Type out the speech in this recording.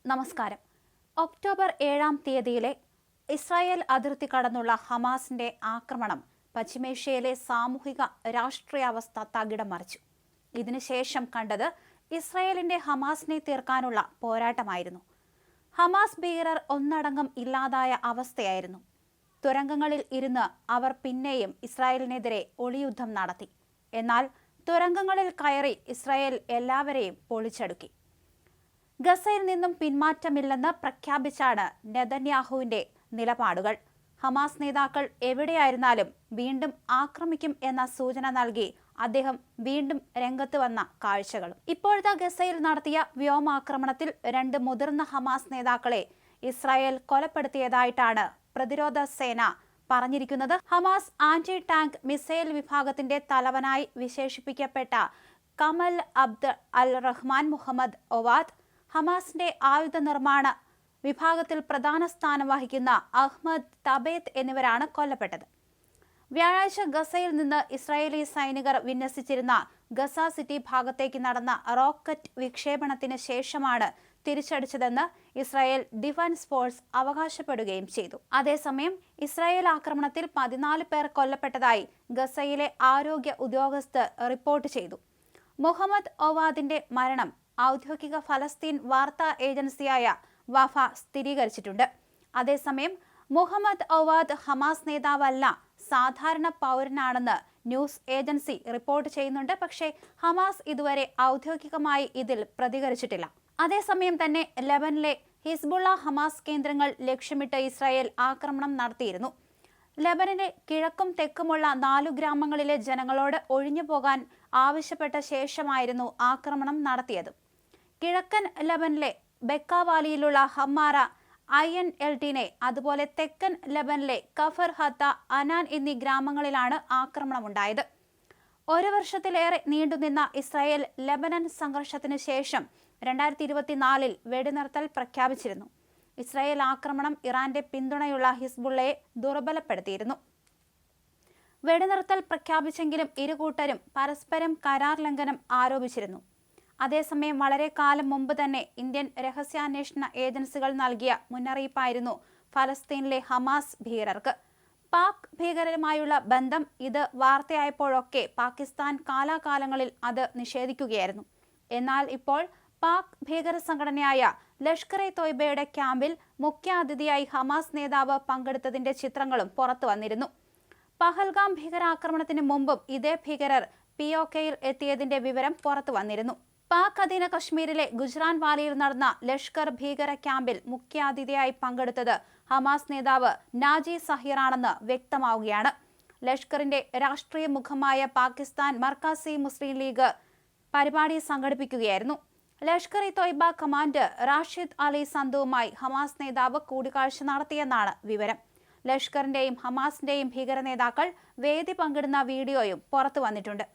നമസ്കാരം. October 7-ാം തീയതിയിലെ Israel അതിർത്തി കടന്നുള്ള ഹമാസിന്റെ ആക്രമണം പശ്ചിമേഷ്യയിലെ സാമൂഹിക രാഷ്ട്രീയാവസ്ഥ തകിടം മറിച്ചു. ഇതിനുശേഷം കണ്ടത് ഇസ്രായേലിന്റെ ഹമാസിനെ തീർക്കാനുള്ള പോരാട്ടമായിരുന്നു. ഹമാസ് ഭീകരർ ഒന്നടങ്കം ഇല്ലാതായ അവസ്ഥയായിരുന്നു. തുരങ്കങ്ങളിൽ ഇരുന്ന് അവർ പിന്നെയും ഇസ്രായേലിനെതിരെ ഒളിയുദ്ധം നടത്തി. എന്നാൽ തുരങ്കങ്ങളിൽ കയറി ഇസ്രായേൽ എല്ലാവരെയും പൊളിച്ചടുക്കി. ഗസയിൽ നിന്നും പിന്മാറ്റമില്ലെന്ന് പ്രഖ്യാപിച്ചാണ് നെതന്യാഹുവിന്റെ നിലപാടുകൾ. ഹമാസ് നേതാക്കൾ എവിടെയായിരുന്നാലും വീണ്ടും ആക്രമിക്കും എന്ന സൂചന നൽകി അദ്ദേഹം വീണ്ടും രംഗത്ത് വന്ന കാഴ്ചകളും. ഇപ്പോഴത്തെ ഗസയിൽ നടത്തിയ വ്യോമാക്രമണത്തിൽ 2 മുതിർന്ന ഹമാസ് നേതാക്കളെ ഇസ്രായേൽ കൊലപ്പെടുത്തിയതായിട്ടാണ് പ്രതിരോധ സേന പറഞ്ഞിരിക്കുന്നത്. ഹമാസ് ആന്റി ടാങ്ക് മിസൈൽ വിഭാഗത്തിന്റെ തലവനായി വിശേഷിപ്പിക്കപ്പെട്ട കമൽ അബ്ദ് അൽ റഹ്മാൻ മുഹമ്മദ് ഒവാദ്, ഹമാസിന്റെ ആയുധ നിർമ്മാണ വിഭാഗത്തിൽ പ്രധാന സ്ഥാനം വഹിക്കുന്ന അഹ്മദ് തബേത്ത് എന്നിവരാണ് കൊല്ലപ്പെട്ടത്. വ്യാഴാഴ്ച ഗസയിൽ നിന്ന് ഇസ്രായേലി സൈനികർ വിന്യസിച്ചിരുന്ന ഗസ സിറ്റി ഭാഗത്തേക്ക് നടന്ന റോക്കറ്റ് വിക്ഷേപണത്തിന് ശേഷമാണ് തിരിച്ചടിച്ചതെന്ന് ഇസ്രായേൽ ഡിഫൻസ് ഫോഴ്സ് അവകാശപ്പെടുകയും ചെയ്തു. അതേസമയം ഇസ്രായേൽ ആക്രമണത്തിൽ 14 പേർ കൊല്ലപ്പെട്ടതായി ഗസയിലെ ആരോഗ്യ ഉദ്യോഗസ്ഥർ റിപ്പോർട്ട് ചെയ്തു. മുഹമ്മദ് ഒവാദിന്റെ മരണം ഔദ്യോഗിക ഫലസ്തീൻ വാർത്താ ഏജൻസിയായ വഫ സ്ഥിരീകരിച്ചിട്ടുണ്ട്. അതേസമയം മുഹമ്മദ് ഒവാദ് ഹമാസ് നേതാവല്ല, സാധാരണ പൗരനാണെന്ന് ന്യൂസ് ഏജൻസി റിപ്പോർട്ട് ചെയ്യുന്നുണ്ട്. പക്ഷേ ഹമാസ് ഇതുവരെ ഔദ്യോഗികമായി ഇതിൽ പ്രതികരിച്ചിട്ടില്ല. അതേസമയം തന്നെ ലെബനിലെ ഹിസ്ബുള്ള ഹമാസ് കേന്ദ്രങ്ങൾ ലക്ഷ്യമിട്ട് ഇസ്രായേൽ ആക്രമണം നടത്തിയിരുന്നു. ലെബനനിലെ കിഴക്കും തെക്കുമുള്ള 4 ഗ്രാമങ്ങളിലെ ജനങ്ങളോട് ഒഴിഞ്ഞുപോകാൻ ആവശ്യപ്പെട്ട ശേഷമായിരുന്നു ആക്രമണം നടത്തിയത്. കിഴക്കൻ ലെബനിലെ ബെക്കാവാലിയിലുള്ള ഹമ്മാറ, ഐൻ എൽട്ടിനെ, അതുപോലെ തെക്കൻ ലെബനിലെ കഫർ ഹത്ത, അനാൻ എന്നീ ഗ്രാമങ്ങളിലാണ് ആക്രമണമുണ്ടായത്. 1 വർഷത്തിലേറെ നീണ്ടുനിന്ന ഇസ്രായേൽ ലെബനൻ സംഘർഷത്തിന് ശേഷം 2024-ൽ വെടിനിർത്തൽ പ്രഖ്യാപിച്ചിരുന്നു. ഇസ്രായേൽ ആക്രമണം ഇറാന്റെ പിന്തുണയുള്ള ഹിസ്ബുള്ളയെ ദുർബലപ്പെടുത്തിയിരുന്നു. വെടിനിർത്തൽ പ്രഖ്യാപിച്ചെങ്കിലും ഇരുകൂട്ടരും പരസ്പരം കരാർ ലംഘനം ആരോപിച്ചിരുന്നു. അതേസമയം വളരെ കാലം മുമ്പ് തന്നെ ഇന്ത്യൻ രഹസ്യാന്വേഷണ ഏജൻസികൾ നൽകിയ മുന്നറിയിപ്പായിരുന്നു ഫലസ്തീനിലെ ഹമാസ് ഭീകരർക്ക്. പാക് ഭീകരരുമായുള്ള ബന്ധം ഇത് വാർത്തയായപ്പോഴൊക്കെ പാകിസ്ഥാൻ കാലാകാലങ്ങളിൽ അത് നിഷേധിക്കുകയായിരുന്നു. എന്നാൽ ഇപ്പോൾ പാക് ഭീകര സംഘടനയായ ലഷ്കർ-ഇ തോയ്ബയുടെ ക്യാമ്പിൽ മുഖ്യാതിഥിയായി ഹമാസ് നേതാവ് പങ്കെടുത്തതിന്റെ ചിത്രങ്ങളും പുറത്തു വന്നിരുന്നു. പഹൽഗാം ഭീകരാക്രമണത്തിന് മുമ്പും ഇതേ ഭീകരർ POKയിൽ എത്തിയതിന്റെ വിവരം പുറത്തു വന്നിരുന്നു. പാക് അധീന കശ്മീരിലെ ഗുജ്റാൻ വാലിയിൽ നടന്ന ലഷ്കർ ഭീകര ക്യാമ്പിൽ മുഖ്യാതിഥിയായി പങ്കെടുത്തത് ഹമാസ് നേതാവ് നാജി സഹീറാണെന്ന് വ്യക്തമാവുകയാണ്. ലഷ്കറിന്റെ രാഷ്ട്രീയ മുഖമായ പാകിസ്ഥാൻ മർകാസി മുസ്ലിം ലീഗ് പരിപാടി സംഘടിപ്പിക്കുകയായിരുന്നു. ലഷ്കർ-ഇ തോയ്ബ കമാൻഡർ റാഷിദ് അലി സന്തുവുമായി ഹമാസ് നേതാവ് കൂടിക്കാഴ്ച നടത്തിയെന്നാണ് വിവരം. ലഷ്കറിന്റെയും ഹമാസിന്റെയും ഭീകര നേതാക്കൾ വേദി പങ്കിടുന്ന വീഡിയോയും പുറത്തു വന്നിട്ടുണ്ട്.